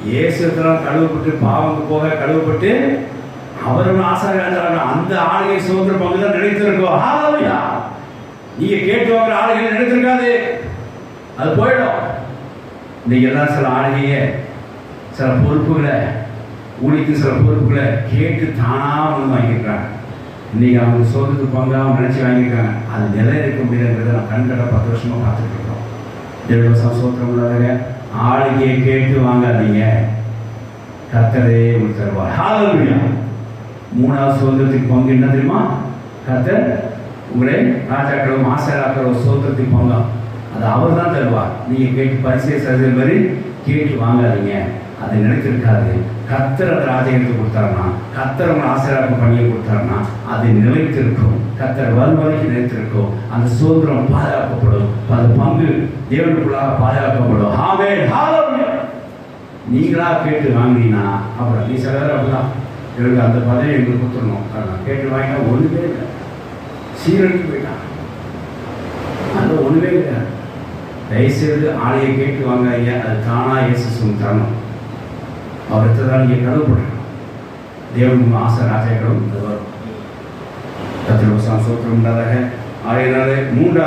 இயேசுதான் கழுவப்பட்டு பாவங்க போக கழுவப்பட்டு அவரும் ஆசாரியராக அந்த ஆளுகை சுதந்திர பங்கு தான் நினைத்திருக்கோம். ஹalleluya. நீங்க கேட்டு வாங்குற ஆளுகை நினைத்திருக்காது, அது போயிடும். நீங்க எல்லாம் சில ஆளுகையை சில பொறுப்புகளை ஊழிக்கு சில பொறுப்புகளை கேட்டு தானா வந்து வாங்கியிருக்காங்க. இன்னைக்கு அவங்க சுதந்திர பங்காக அவங்க நினைச்சு வாங்கியிருக்காங்க. அது நிலை இருக்க முடியாதுங்கிறத நான் கண்கட 10 வருஷமா பார்த்துட்டு இருக்கோம். தேவசம் சோத்திரம் உள்ளவங்க ஆளுகையை கேட்டு வாங்காதீங்க, கர்த்தரே உங்களுக்கு தருவார். ஹalleluya. மூணாவது சுதந்திரத்துக்கு பங்கு என்ன தெரியுமா? கர்த்தர் உங்களை ராஜாக்களும் ஆசாரியர்களும் சுதந்திரத்துக்கு பங்கா அது அவர் தான் தருவார். நீங்கள் கேட்டு பரிசை சரி மாதிரி கேட்டு வாங்காதீங்க, அது நினைத்திருக்காது. கர்த்தர் அந்த ராஜ்யத்துக்கு கொடுத்தாருன்னா, கர்த்தர் உங்களை ஆசீர்வாதம் பண்ணியை கொடுத்தாருன்னா அது நிலைத்திருக்கும். கர்த்தர் வரைக்கும் நிலைத்திருக்கும். அந்த சுதந்திரம் பாதுகாக்கப்படும், அந்த பங்கு தேவனுக்குள்ளாக பாதுகாக்கப்படும். ஆமென். ஹalleluya. நீங்களா கேட்டு வாங்கினீங்கன்னா அப்புறம் நீ சில பேர் அப்படிதான் எங்களுக்கு அந்த பதவி எங்களுக்கு கொடுத்துடணும் கேட்டு வாங்கினா ஒன்றுமே இல்லை, சீரழிக்கு போயிட்டான். அந்த ஒன்றுமே கிடையாது. தயவுசெய்து ஆளையை கேட்டு வாங்காதீங்க, அது தானாக இயேசு தரணும். அவர்கிட்ட தான் நீங்கள் கடவுப்படணும். தேவனும் ஆசை ராஜாக்களும் அது வரும். கர்த்தர் சோத்திரம் உண்டாதாக. ஆகையினாலே மூன்றாவது